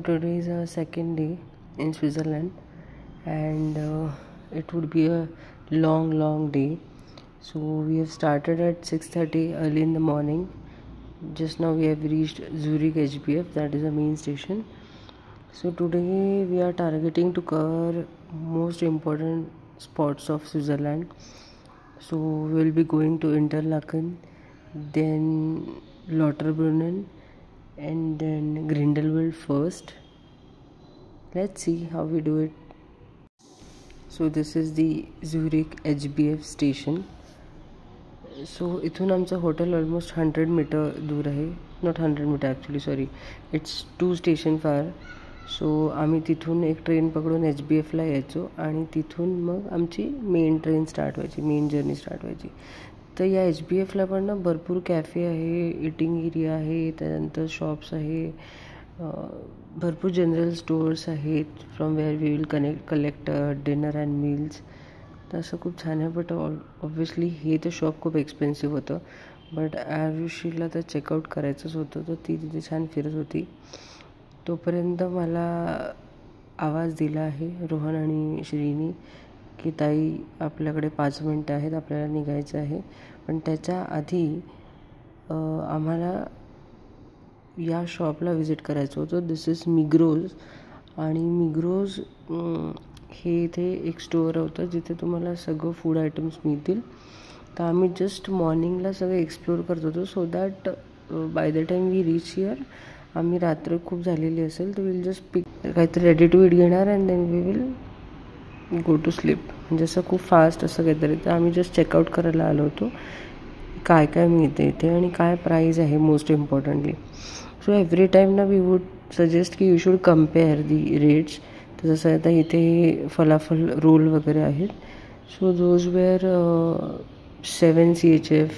today is our second day in Switzerland, and it would be a long day. So we have started at 6:30 early in the morning. Just now we have reached Zurich HBF, that is the main station. So today we are targeting to cover most important spots of Switzerland. So we will be going to Interlaken, then Lauterbrunnen, and then Grindelwald first. Let's see how we do it. So this is the Zurich HBF station. So इथून आमचं hotel almost 100 metre दूर आहे. Not 100 metre actually, sorry, it's 2 station far. So आम्ही तिथून एक train पकडून HBFला यायचो आणि तिथून मग आमची मेन ट्रेन स्टार्ट व्हायची, मेन जर्नी स्टार्ट व्हायची. तर या HBFला पण ना भरपूर कॅफे आहे, इटिंग एरिया आहे, त्यानंतर शॉप्स आहे, भरपूर जनरल स्टोअर्स आहेत from where we will collect dinner and meals. तर असं खूप छान आहे. बट ऑब्व्हियसली हे तर शॉप खूप एक्सपेन्सिव्ह होतं. बट आरुषीला तर चेकआउट करायचंच होतं, तर ती तिथे छान फिरत होती. तोपर्यंत मला आवाज दिला आहे रोहन आणि श्रीनी की ताई आपल्याकडे 5 मिनटं आहेत, आपल्याला निघायचं आहे. पण त्याच्या आधी आम्हाला या शॉपला विजिट करायचं होतं. दिस इज मिग्रोज. आणि मिग्रोज हे इथे एक स्टोअर होतं जिथे तुम्हाला सगळं फूड आयटम्स मिळतील. तर आम्ही जस्ट मॉर्निंगला सगळं एक्सप्लोअर करत होतो, so that by the time we reach here आम्ही रात्र खूप झालेली असेल, तर विल जस्ट पिक काहीतरी रेडी टू इट घेणार and then we will go to sleep. म्हणजे असं खूप फास्ट असं काहीतरी. तर आम्ही जस्ट चेकआउट करायला आलो होतो काय काय मिळते इथे आणि काय प्राईज आहे most importantly. So every time ना वी वूड सजेस्ट की you should compare the rates. तर जसं आता इथे फलाफल रोल वगैरे आहेत. So those were 7 CHF,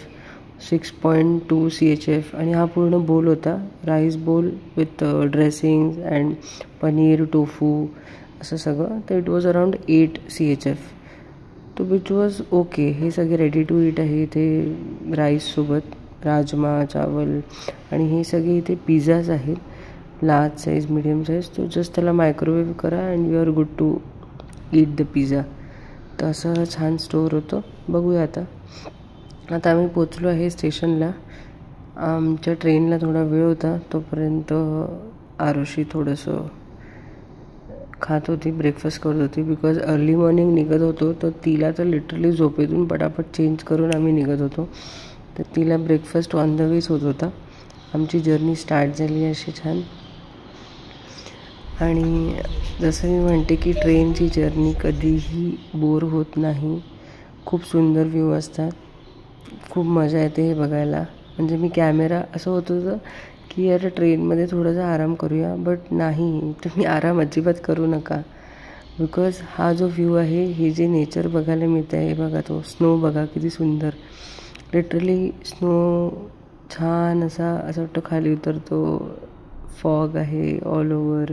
6.2 CHF आणि हा पूर्ण बोल होता, राईस बोल with dressing and paneer, tofu असं सगळं. तर इट वॉज अराउंड 8 CHF. तो विच वॉज ओके. हे सगळे रेडी टू ईट आहे इथे, राईससोबत राजमा चावल. आणि हे सगळे इथे पिझ्झाज आहेत, लार्ज साईज, मीडियम साईज. तो जस्ट त्याला मायक्रोवेव्ह करा and you are good to eat the pizza. तर असं छान स्टोअर होतं. बघूया आता आम्ही पोचलो आहे स्टेशनला. आमच्या ट्रेनला थोडा वेळ होता, तोपर्यंत आरुषी थोडंसं खात होती, ब्रेकफास्ट करत होती. बिकॉज अर्ली मॉर्निंग निघत होतो, तर तिला तर लिटरली झोपेतून पटापट चेंज करून आम्ही निघत होतो. तर तिला ब्रेकफास्ट ऑन द वेच होत होता. आमची जर्नी स्टार्ट झाली अशी छान. आणि जसं मी म्हणते की ट्रेनची जर्नी कधीही बोर होत नाही. खूप सुंदर व्ह्यू असतात, खूप मजा येते हे बघायला. म्हणजे मी कॅमेरा असं होत होतं की यार ट्रेनमध्ये थोडासा आराम करूया, बट नाही, तुम्ही आराम अजिबात करू नका. बिकॉज हा जो व्ह्यू आहे, हे जे नेचर बघायला मिळतं आहे, बघा तो स्नो बघा किती सुंदर. लिटरली स्नो छान असं वाटतं खाली उतरतो. फॉग आहे ऑल ओव्हर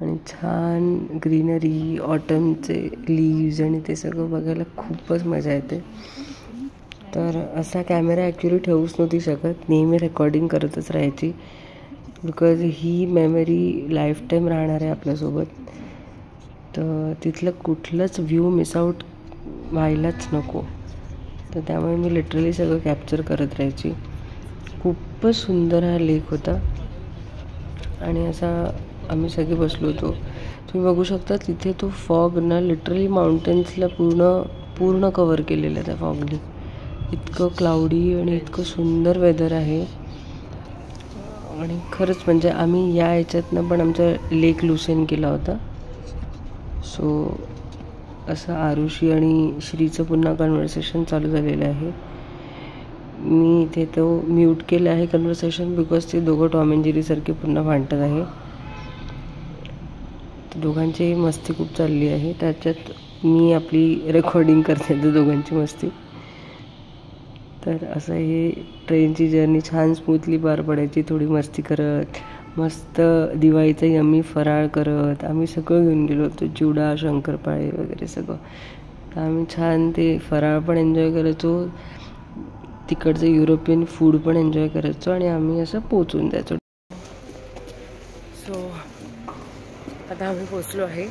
आणि छान ग्रीनरी, ऑटमचे लीव्ज आणि ते सगळं बघायला खूपच मजा येते. तर असा कॅमेरा ॲक्च्युली ठेवूच नव्हती शकत, नेहमी रेकॉर्डिंग करतच राहायची. Because he memory life time राहणार आहे आपल्यासोबत. तर तिथलं कुठलंच व्ह्यू मिस आऊट व्हायलाच नको. तर त्यामुळे मी लिटरली सगळं कॅप्चर करत राहायची. खूपच सुंदर हा लेक होता. आणि असा आम्ही सगळे बसलो होतो. तुम्ही बघू शकता तिथे तो फॉग ना लिटरली माउंटेन्सला पूर्ण कवर केलेलं आहे त्या फॉगनी. इतकं क्लाउडी आणि इतकं सुंदर वेदर आहे. आणि खरंच म्हणजे आम्ही या ह्याच्यातनं पण आमचा लेक लुसेन केला होता. सो असं आरुषी आणि श्रीचं पुन्हा कन्व्हर्सेशन चालू झालेलं आहे. मी इथे तो म्यूट केलं आहे कन्व्हर्सेशन, बिकॉज ते दोघं टॉम अँड जेरीसारखे पुन्हा भांडत आहे. दोघांची मस्ती खूप चालली आहे, त्याच्यात मी आपली रेकॉर्डिंग करते तर दोघांची मस्ती. तर असं हे ट्रेनची जर्नी छान स्मूथली पार पडायची, थोडी मस्ती करत, मस्त दिवाळीचा यम्मी फराळ करत. आम्ही सगळं घेऊन गेलो होतो, चिवडा, शंकरपाळे वगैरे सगळं. तर आम्ही छान ते फराळ पण एन्जॉय करायचो, तिकडचं युरोपियन फूड पण एन्जॉय करायचो आणि आम्ही असं पोचून जायचो. सो आता आम्ही पोचलो आहे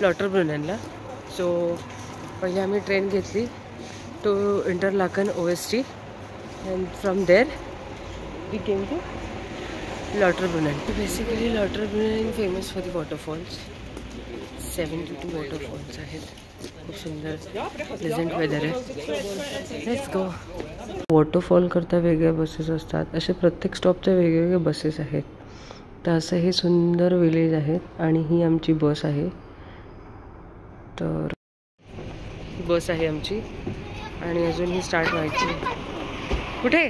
लॉटरब्रुनेनला. सो पहिले आम्ही ट्रेन घेतली to Interlaken OST and from there we came to Lauterbrunnen. Basically Lauterbrunnen famous for the waterfalls. 72 waterfalls आहेत. खूप सुंदर प्लेझंट वेदर आहे. Let's go. वॉटरफॉल करता वेगळ्या बसेस असतात, असे प्रत्येक स्टॉपच्या वेगवेगळे बसेस आहेत. तर असं हे सुंदर विलेज आहे आणि ही आमची बस आहे. तर ही बस आहे आमची आणि अजून ही स्टार्ट व्हायची. कुठे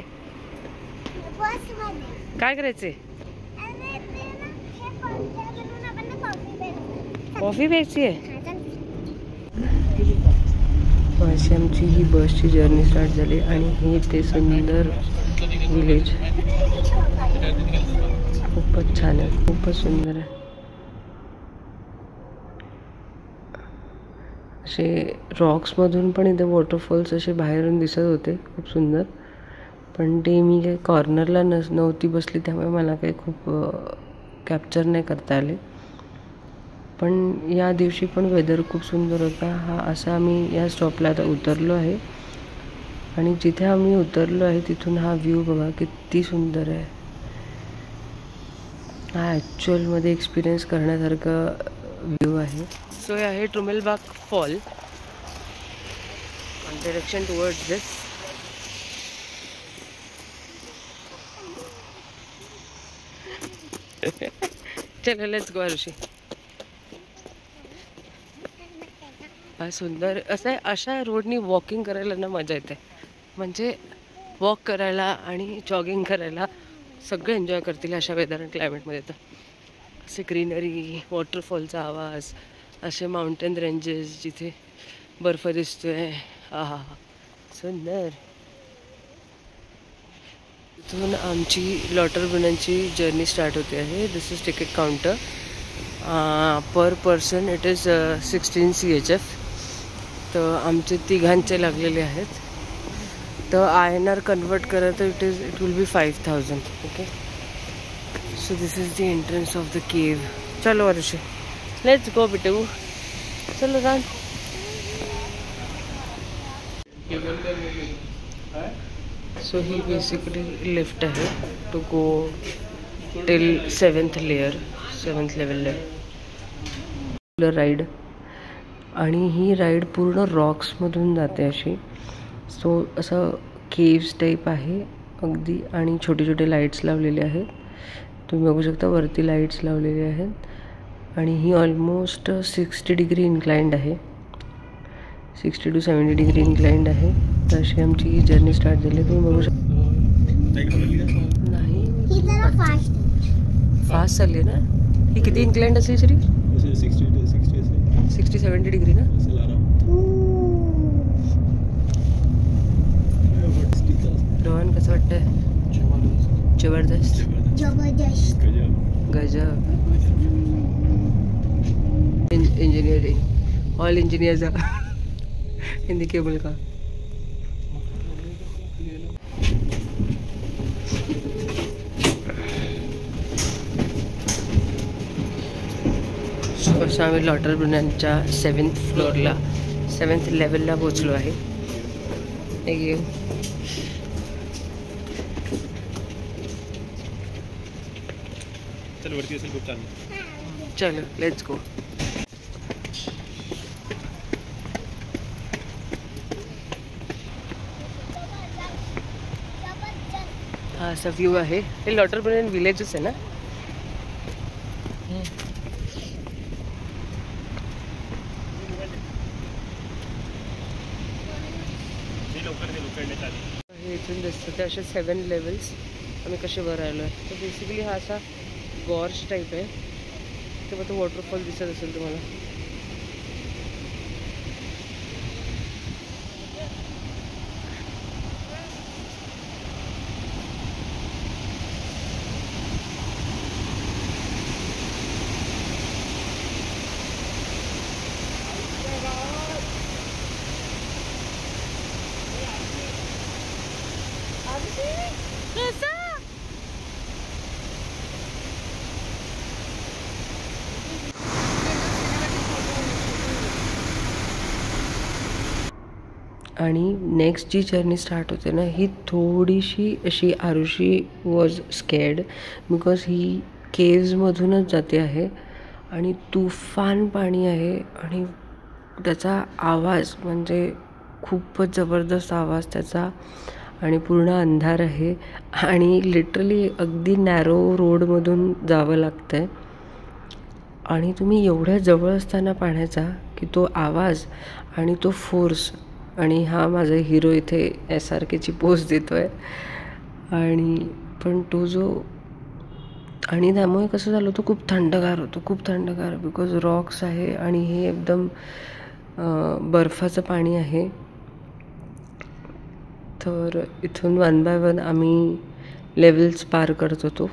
काय करायचे? कॉफी प्यायची आहे. अशी आमची ही बसची जर्नी स्टार्ट झाली आणि हे ते सुंदर विलेज खूपच छान आहे, खूपच सुंदर आहे. असे रॉक्समधून पण इथे वॉटरफॉल्स असे बाहेरून दिसत होते, खूप सुंदर. पण ते मी काही कॉर्नरला नव्हती बसली, त्यामुळे मला काही खूप कॅप्चर नाही करता आले. पण या दिवशी पण वेदर खूप सुंदर होता. असा आम्ही या स्टॉपला आता उतरलो आहे आणि जिथे आम्ही उतरलो आहे तिथून हा व्ह्यू बघा किती सुंदर आहे. हा ॲक्च्युअलमध्ये एक्सपिरियन्स करण्यासारखा व्ह्यू आहे. सो हे आहे ट्रुमेलबाग फॉल ऑन डायरेक्शन टुवर्ड्स दिस. चलो लेट्स गो आरुषी. हा सुंदर असं आहे. अशा रोडनी वॉकिंग करायला ना मजा येते. म्हणजे वॉक करायला आणि जॉगिंग करायला सगळे एन्जॉय करतील अशा वेदर आणि क्लायमेटमध्ये. तर असे ग्रीनरी, वॉटरफॉलचा आवाज, असे माउंटेन रेंजेस जिथे बर्फ दिसतोय. हा सुंदर. इथून आमची लॉटरब्रुनेनची जर्नी स्टार्ट होते आहे. This is ticket counter. Per person it is 16 CHF. तर आमचे तिघांचे लागलेले आहेत. तर INR कन्वर्ट करा तर it will be 5000. Okay. So this is the entrance of the cave. चलो आरुषी लेट्स गो बेटू. चलो रान. सो ही बेसिकली लिफ्ट आहे to go till 7th level ride. आणि ही राईड पूर्ण रॉक्समधून जाते अशी. सो असं केव्स टाईप आहे अगदी. आणि छोटे छोटे लाईट्स लावलेले आहेत. तुम्ही बघू शकता वरती लाईट्स लावलेले आहेत. आणि ही ऑलमोस्ट 60 डिग्री इन्क्लाइंड आहे. 60 to 70 डिग्री इन्क्लाइंड आहे. तर अशी आमची ही जर्नी स्टार्ट झाली. तुम्ही बघू शकता. नाही फास्ट चालली ना. ही किती इन्क्लाइंड असेल श्री? 60-70 डिग्री ना. रोहन कसं वाटतंय? जबरदस्त. गजब. Engineering. All engineers in the cable car. असं आम्ही लॉटरब्रुनेनच्या 7th लेवलला पोचलो आहे. चलो लेट्स गो. हा असा व्ह्यू आहे. हे लॉटरब्रुनेन विलेजच आहे ना. हे इथून दिसतं ते असे 7 लेवल्स आम्ही कसे वर आलो आहे. तर बेसिकली हा असा गॉर्ज टाईप आहे. तेव्हा तो वॉटरफॉल दिसत असेल तुम्हाला. आणि नेक्स्ट जी जर्नी स्टार्ट होते ना, ही थोडीशी अशी आरुषी वॉज स्कॅर्ड बिकॉज ही केव्जमधूनच जाते आहे आणि तुफान पाणी आहे आणि त्याचा आवाज म्हणजे खूपच जबरदस्त आवाज त्याचा आणि पूर्ण अंधार आहे आणि लिटरली अगदी नॅरो रोडमधून जावं लागतं आहे आणि तुम्ही एवढ्या जवळ असताना पाण्याचा की तो आवाज आणि तो फोर्स आणि हा माझा हिरो इथे SRKची पोज देतो आहे आणि पण तो जो आणि त्यामुळे कसं झालं होतं खूप थंडगार होतं खूप थंडगार बिकॉज रॉक्स आहे आणि हे एकदम बर्फाचं पाणी आहे. तर इथून 1 बाय 1 आम्ही लेवल्स पार करत होतो.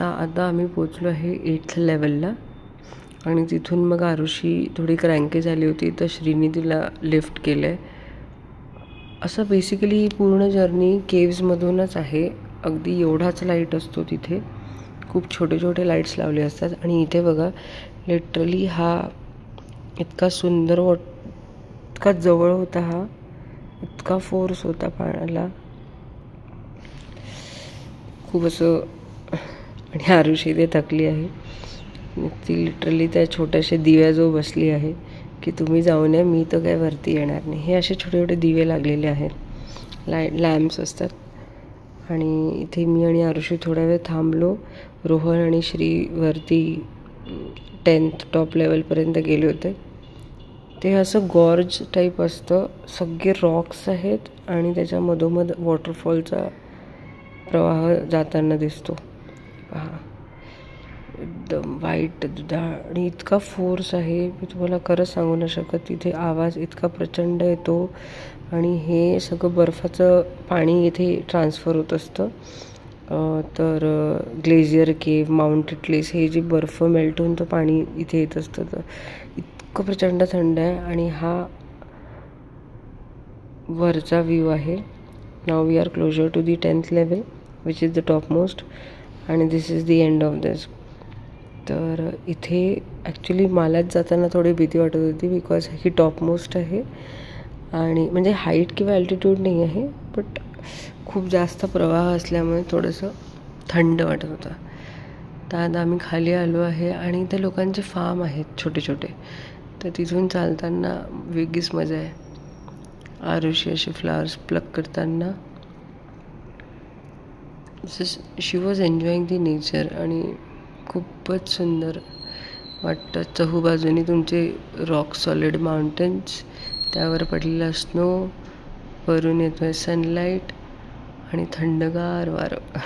आता आम्ही पोचलो आहे 8th लेवलला आणि तिथून मग आरुषी थोडी क्रँकी झाली होती तर श्रीनी तिला लिफ्ट केलं आहे. असं बेसिकली ही पूर्ण जर्नी केव्जमधूनच आहे. अगदी एवढाच लाईट असतो तिथे, खूप छोटे छोटे लाईट्स लावले असतात आणि इथे बघा लिटरली हा इतका सुंदर इतका जवळ होता, हा इतका फोर्स होता पाण्याला खूप असं. आणि आरुषी इथे थकली आहे, ती लिटरली त्या छोट्याशा दिव्याजवळ बसली आहे की तुम्ही जाऊन या, मी तर काय वरती येणार नाही. हे असे छोटे छोटे दिवे लागलेले आहेत, लॅम्प्स असतात. आणि इथे मी आणि आरुषी थोडा वेळ थांबलो. रोहन आणि श्री वरती 10th टॉप लेवलपर्यंत गेले होते. ते असं गॉर्ज टाईप असतं, सगळे रॉक्स आहेत आणि त्याच्या मधोमध वॉटरफॉलचा प्रवाह जाताना दिसतो. पहा एकदम वाईट आणि इतका फोर्स आहे, मी तुम्हाला खरंच सांगू नाही शकत. तिथे आवाज इतका प्रचंड येतो आणि हे सगळं बर्फाचं पाणी इथे ट्रान्सफर होत असतं. तर ग्लेशियर केव्ह, माउंट टिटलिस हे जे बर्फ मेल्ट होऊन तो पाणी इथे येत असतं. तर इतकं प्रचंड थंड आहे आणि हा वरचा व्ह्यू आहे. Now we are closer to the 10th level which is the top most आणि this is the end of this. तर इथे ॲक्च्युली मलाच जाताना थोडी भीती वाटत होती बिकॉज ही टॉप मोस्ट आहे आणि म्हणजे हाईट किंवा ॲल्टिट्यूड नाही आहे, बट खूप जास्त प्रवाह असल्यामुळे थोडंसं थंड वाटत होतं. तर आता आम्ही खाली आलो आहे आणि इथे लोकांचे फार्म आहेत छोटे छोटे, तर तिथून चालताना वेगळीच मजा आहे. आरुषी असे फ्लावर्स प्लक करताना शी वॉज एन्जॉईंग दी नेचर आणि खूपच सुंदर वाटतं. चहूबाजूनी तुमचे रॉक सॉलिड माउंटेन्स, त्यावर पडलेला स्नो, वरून येतोय सनलाईट आणि थंडगार वारं.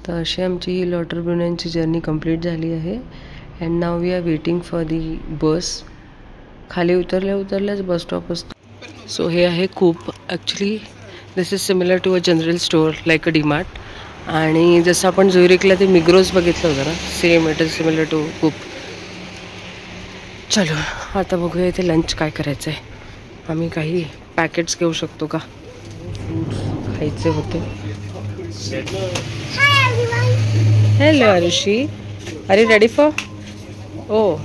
तर अशी आमची ही लॉटरब्रुननची जर्नी कंप्लीट झाली आहे. And now we are waiting for the bus. खाली उतरल्याच बस स्टॉप असतो. सो हे आहे Coop. Actually this is similar to a general store like a DMart. आणि जसं आपण झुरिकला ते मिग्रोज बघितलं होतं ना, same it is similar to Coop. चलो आता बघूया इथे लंच काय करायचं आहे. आम्ही काही पॅकेट्स घेऊ शकतो का, फ्रूट्स खायचे होते. Hello Arushi, are you ready for? Oh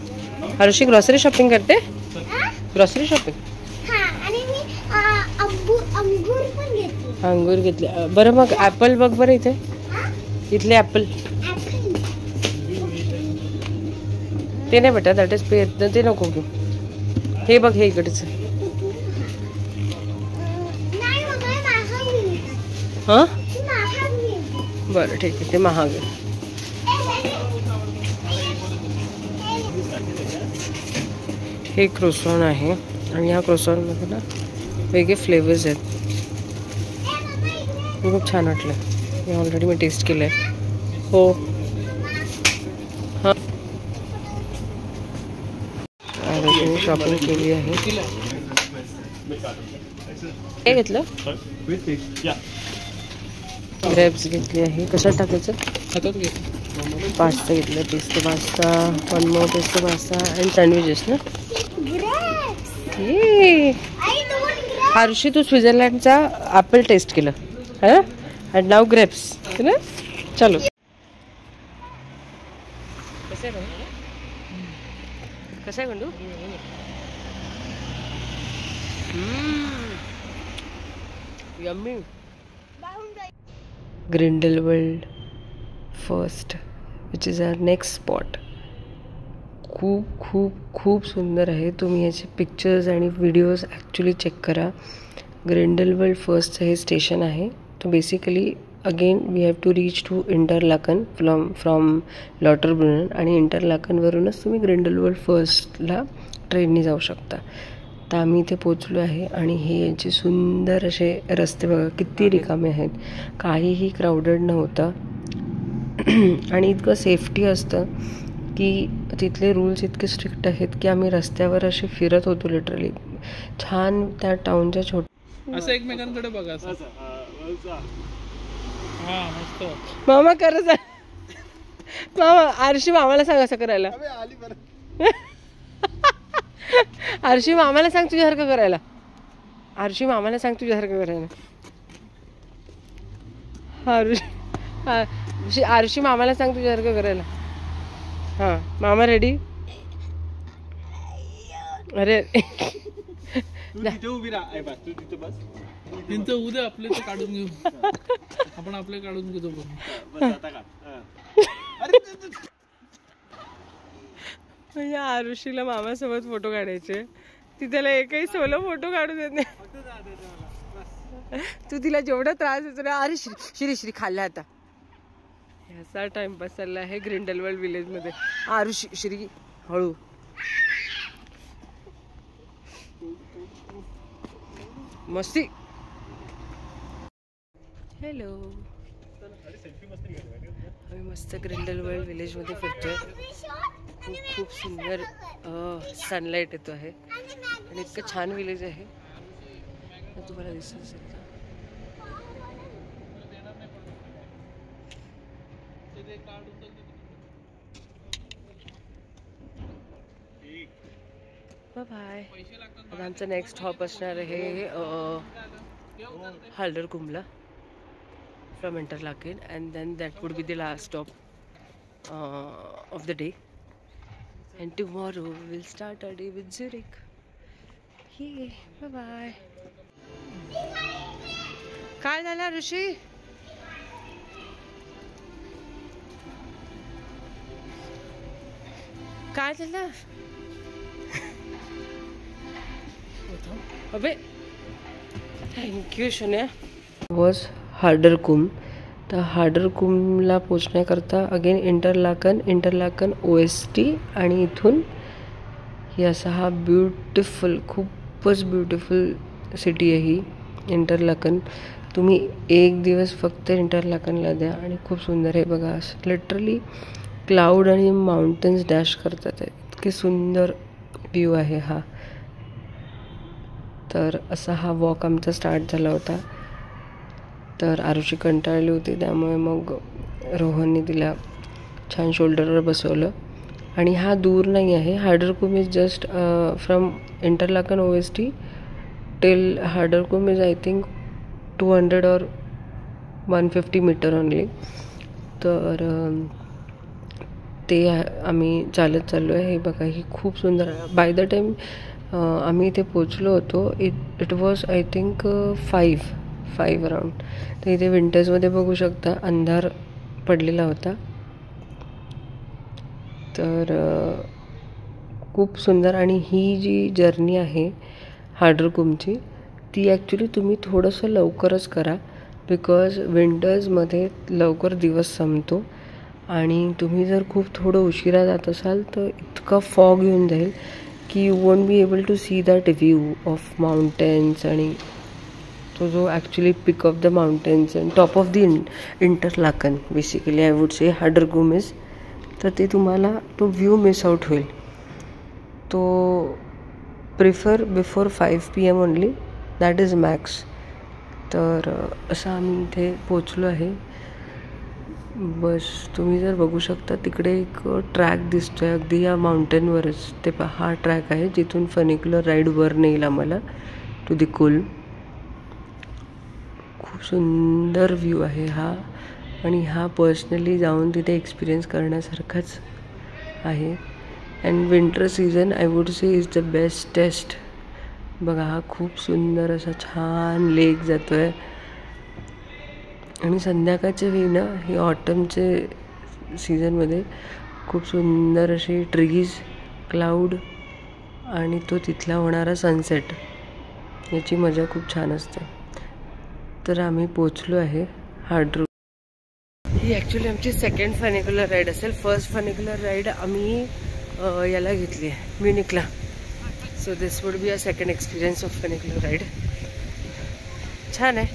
Arushi grocery shopping करते, ग्रॉसरी शॉपिंग. अंगूर घेतले. बरं मग ॲपल बघ बरं इथे, इथले ॲपल. ते नाही बेटा, दॅट इज पे, ते नको घेऊ. हे बघ हे इकडचं. हां बरं ठीक आहे, ते महाग आहे. हे क्रोसॉन आहे आणि ह्या क्रोसॉनमध्ये ना वेगळे फ्लेवर्स आहेत. खूप छान वाटलं. हे ऑलरेडी मी टेस्ट केलं आहे. हो हां, शॉपिंग केली आहे. काय घेतलं? ग्रेप्स घेतली आहे. कशात टाकायचं? पास्ता घेतलं, pesto pasta, one more pesto pasta and sandwiches ना. ये आरुषी, तू स्वित्झर्लंडचा ॲपल टेस्ट केलं हां, अँड नाव ग्रेप्स ना. चलो कसं आहे गंडू? Yummy. Grindelwald first which is our next spot. खूप खूप खूप सुंदर आहे. तुम्ही याचे पिक्चर्स आणि व्हिडिओज ॲक्च्युली चेक करा. ग्रिंडलवल्ड फर्स्टचं हे स्टेशन आहे. तो basically again we have to reach to Interlaken from Lauterbrunnen आणि इंटरलाकनवरूनच तुम्ही ग्रिंडलवल्ड फर्स्टला ट्रेनने जाऊ शकता. तर आम्ही इथे पोचलो आहे आणि हे यांचे सुंदर असे रस्ते बघा किती रिकामे आहेत. काहीही क्राऊडेड नव्हतं आणि इतकं सेफ्टी असतं की तिथले रूल्स इतके स्ट्रिक्ट आहेत की आम्ही रस्त्यावर असे फिरत होतो लिटरली. छान त्या टाउनच्या असं एकमेकांकडे बघा. मामा कर मामा. आरशी मामाला सांग असं करायला. आरशी मामाला सांग तुझ्यासारखं करायला. आरशी मामाला सांग तुझ्यासारखं करायला. आरशी मामाला सांग तुझ्यासारखं करायला. हां मामा रेडी. अरे उद्या आपले ते काढून घेऊ. आपण आपले काढून घेतो. म्हणजे आरुषीला मामासोबत फोटो काढायचे. ती त्याला एकही सोलो फोटो काढू देत नाही. तू तिला जेवढा त्रास देतो ना. अरे श्री श्री खाल्ला आता. ह्याचा टाइमपास चालला आहे ग्रिंडलवल्ड विलेज मध्ये. आरुषी श्री हळू. मस्ती. हॅलो. आम्ही मस्त ग्रिंडलवल्ड विलेज मध्ये फिरतोय. खूप खूप सुंदर सनलाईट येतो आहे आणि इतकं छान विलेज आहे. तुम्हाला दिसत असेल. बाय. आता आमचा नेक्स्ट स्टॉप असणार आहे हाल्डरकुमला from Interlaken and then that would be the last stop of the day. And tomorrow we'll start our day with Zurich. Yay, bye bye. काय झालं ऋषी? काय झालं? अबे थँक्यू शोन्या. वॉज हार्डरकुम. तर हार्डरकुमला पोचण्याकरता अगेन इंटरलाकन OST आणि इथून ही असा हा ब्युटिफुल खूपच ब्युटिफुल सिटी आहे ही इंटरलाकन. तुम्ही एक दिवस फक्त इंटरलाकनला द्या आणि खूप सुंदर आहे बघा. लिटरली क्लाउड आणि माउंटन्स डॅश करतात. इतके सुंदर व्ह्यू आहे हा. तर असा हा वॉक आमचा स्टार्ट झाला होता. तर आरुषी कंटाळली होती त्यामुळे मग रोहनने तिला छान शोल्डरवर बसवलं. आणि हा दूर नाही आहे. Harderkulm is just from Interlaken OST till Harderkulm is I think 200 or 150 meter only. तर ते आम्ही चालत चाललो आहे. हे बघा ही खूप सुंदर. बाय द टाईम आम्ही इथे पोचलो होतो it was I think 5 around. तर इथे विंटर्समध्ये बघू शकता अंधार पडलेला होता. तर खूप सुंदर. आणि ही जी जर्नी आहे हार्डरकुमची ती ॲक्च्युली तुम्ही थोडंसं लवकरच करा बिकॉज विंटर्समध्ये लवकर दिवस संपतो. आणि तुम्ही जर खूप थोडं उशिरा जात असाल तर इतका फॉग येऊन जाईल की you won't be able to see that view of mountains. आणि तो जो actually peak of the mountains and top of the Interlaken basically I would say Harderkulm is. तर ते तुम्हाला तो व्ह्यू मिस आउट होईल. तो prefer before 5 PM only. That is max. तर असं आम्ही इथे पोचलो आहे. बस तुम्ही जर बघू शकता तिकडे एक ट्रॅक दिसतो आहे अगदी या माउंटेनवरच. ते हा ट्रॅक आहे जिथून फनिक्युलर राईडवर नेईल आम्हाला टू दी कुल. खूप सुंदर व्ह्यू आहे हा. आणि हा पर्सनली जाऊन तिथे एक्सपिरियन्स करण्यासारखाच आहे. And winter season I would say is the bestest. बघा हा खूप सुंदर असा छान लेक जातो आहे. आणि संध्याकाळच्या वेळी ना ही ऑटमचे सीझनमध्ये खूप सुंदर अशी ट्रीज, क्लाउड आणि तो तिथला होणारा सनसेट याची मजा खूप छान असते. तर आम्ही पोचलो आहे हार्ड रूट. ही ॲक्च्युली आमची सेकंड फनिक्युलर राईड असेल. फर्स्ट फनिक्युलर राईड आम्ही याला घेतली आहे म्युनिकला. So this would be a second experience of funicular ride. छान आहे,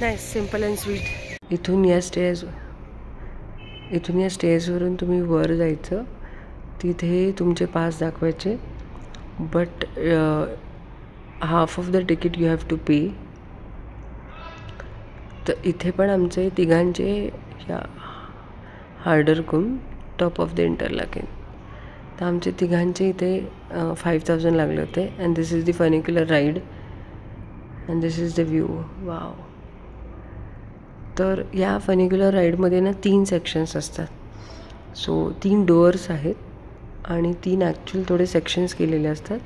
नाईस, सिम्पल अँड स्वीट. इथून या स्टेजवरून तुम्ही वर जायचं. तिथे तुमचे पास दाखवायचे, but half of the ticket you have to pay. तर इथे पण आमचे तिघांचे या Harderkulm top of the Interlaken. तर आमचे तिघांचे इथे 5000 लागले होते. And this is the funicular ride and this is the view. Wow. तर या फनिक्युलर राईडमध्ये ना 3 सेक्शन्स असतात. सो 3 डोअर्स आहेत आणि 3 ॲक्च्युअल थोडे सेक्शन्स केलेले असतात.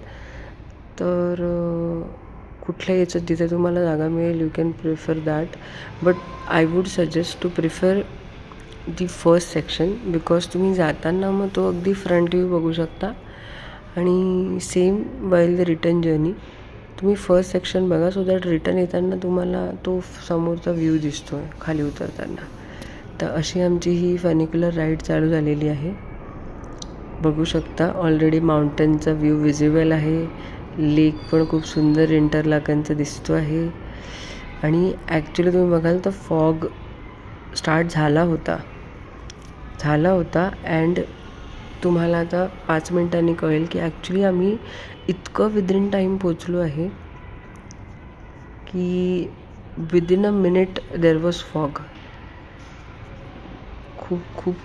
तर कुठल्या याचं जिथे तुम्हाला जागा मिळेल you can prefer that. But I would suggest to prefer the first section, because तुम्ही जाताना मग तो अगदी फ्रंट व्ह्यू बघू शकता. आणि same while the return journey तुम्ही फर्स्ट सेक्शन बघा, सो दॅट रिटर्न येताना तुम्हाला तो समोरचा व्ह्यू दिसतो आहे खाली उतरताना. तर अशी आमची ही फनिक्युलर राईड चालू झालेली आहे. बघू शकता ऑलरेडी माउंटेनचा व्ह्यू विजिबल आहे. लेक पण खूप सुंदर इंटरलाकनचा दिसतो आहे. आणि ॲक्च्युली तुम्ही बघाल तर फॉग स्टार्ट झाला होता अँड तुम्हाला आता 5 मिनिटांनी कळेल की ॲक्च्युली आम्ही इतकं विदिन टाईम पोचलो आहे की within a minute there was fog.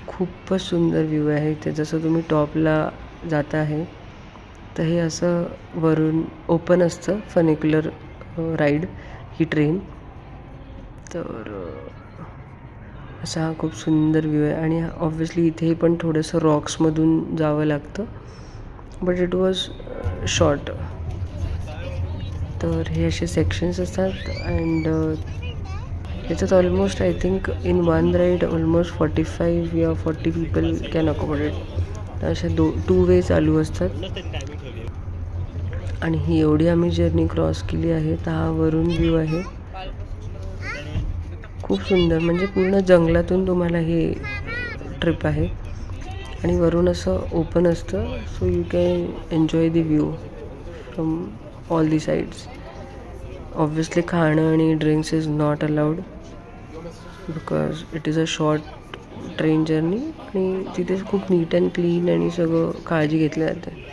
खूपच सुंदर व्ह्यू आहे इथे. जसं तुम्ही टॉपला जाता आहे तर हे असं वरून ओपन असतं फनिक्युलर राईड ही ट्रेन. तर असा हा खूप सुंदर व्ह्यू आहे. आणि ऑब्व्हियसली इथे पण थोडंसं रॉक्समधून जावं लागतं, बट इट वॉज शॉर्ट. तर हे असे सेक्शन्स असतात. अँड याच्यात almost I think in one ride almost 45 या 40 पीपल कॅन अकोमोडेट. तर अशा 2 वे चालू असतात. आणि ही एवढी आम्ही जर्नी क्रॉस केली आहे. तर हा वरून व्ह्यू आहे खूप सुंदर. म्हणजे पूर्ण जंगलातून तुम्हाला हे ट्रिप आहे आणि वरून असं ओपन असतं. So you can enjoy the view from all the sides. Obviously खाणं आणि drinks is not allowed because it is a short train journey. आणि तिथे खूप नीट अँड क्लीन आणि सगळं काळजी घेतली जाते.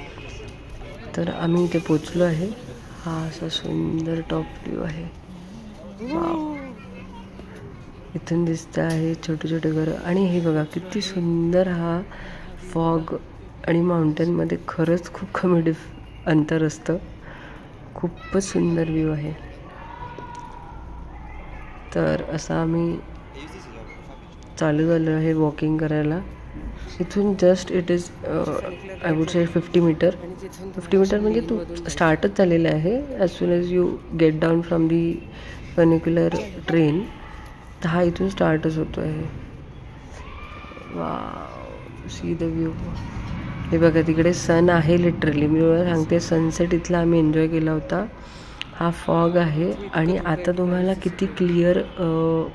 तर आम्ही इथे पोचलो आहे. हा असा सुंदर टॉप व्ह्यू आहे. वाव. इथून दिसतं आहे छोटे छोटे घरं. आणि हे बघा किती सुंदर हा फॉग आणि माउंटेनमध्ये खरंच खूप कमी अंतर असतं. खूपच सुंदर व्ह्यू आहे. तर असं आम्ही चालू झालो आहे वॉकिंग करायला. इथून just it is I would say 50 metre. 50 metre म्हणजे तू स्टार्टच झालेलं आहे. As soon as you get down from the funicular train. तर हा इथून स्टार्टच होतो आहे. Wow, see the view. हे बघा तिकडे सन आहे लिटरली. मी तुम्हाला सांगते सनसेट इथला आम्ही एन्जॉय केला होता. हा फॉग आहे आणि आता तुम्हाला किती क्लिअर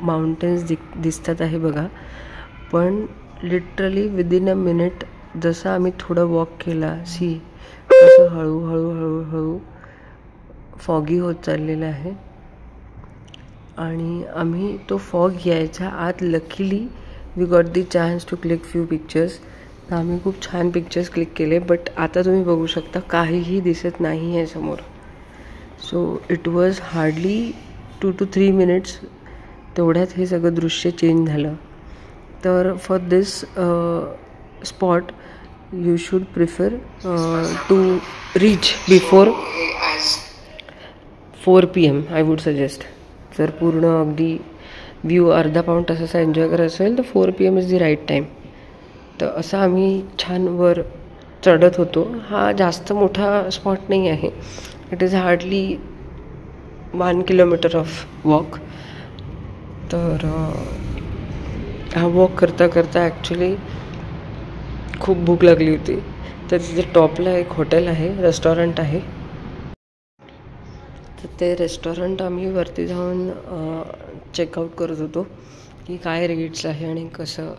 माउंटेन्स दिसतात आहे बघा. पण लिटरली विदिन अ मिनिट जसं आम्ही थोडं वॉक केला, सी असं हळूहळू फॉगी होत चाललेलं आहे. आणि आम्ही तो फॉग यायच्या आत luckily we got the chance to click few pictures. तर आम्ही खूप छान पिक्चर्स क्लिक केले. बट आता तुम्ही बघू शकता काहीही दिसत नाही आहे समोर. So it was hardly 2 to 3 minutes. तेवढ्यात हे सगळं दृश्य चेंज झालं. तर for this spot you should prefer to reach before 4 PM I would suggest. जर पूर्ण अगदी व्ह्यू अर्धा पाऊण तासाचा एन्जॉय करायचा असेल तर 4 PM is the right time. तर असं आम्ही छान वर चढत होतो. हा जास्त मोठा स्पॉट नाही आहे. It is hardly 1 kilometre of walk. तर हा वॉक करता करता ॲक्च्युली खूप भूक लागली होती. तर तिथे टॉपला एक हॉटेल आहे, रेस्टॉरंट आहे. तर ते रेस्टॉरंट आम्ही वरती जाऊन चेकआउट करत होतो की काय रेट्स आहे आणि कसं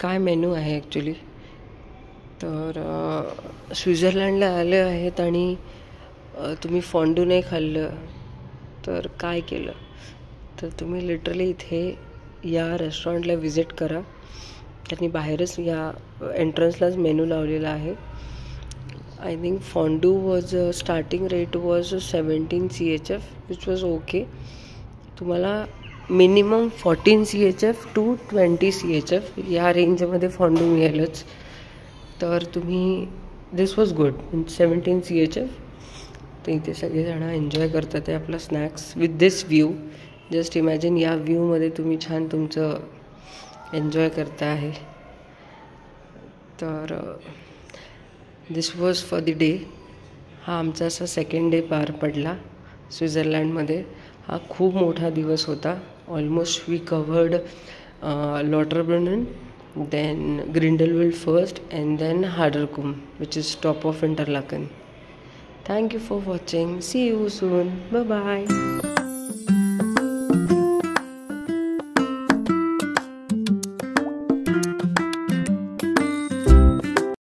काय मेनू आहे ॲक्च्युली. तर स्वित्झर्लंडला आले आहेत आणि तुम्ही फॉन्डू नाही खाल्लं तर काय केलं. तर तुम्ही लिटरली इथे या रेस्टॉरंटला विजिट करा. त्यांनी बाहेरच या एंट्रन्सलाच मेनू लावलेला आहे. I think fondue was starting rate was 17 CHF which was okay. तुम्हाला मिनिमम 14 CHF टू 20 CHF या रेंजमध्ये फॉन्डू मिळेलच. तर तुम्ही दिस वॉज गुड. 17 CHF. तर इथे सगळेजण एन्जॉय करतात आहे आपला snacks with this view. Just imagine या व्ह्यूमध्ये तुम्ही छान तुमचं एन्जॉय करता आहे. तर दिस वॉज फॉर द डे. हा आमचा असा सेकंड डे पार पडला स्वित्झर्लंडमध्ये. हा खूप मोठा दिवस होता. ऑलमोस्ट वी कवर्ड लॉटरब्रुnnen, then Grindelwald first, and then Haderkum, which is top of Interlaken. Thank you for watching. See you soon. Bye bye.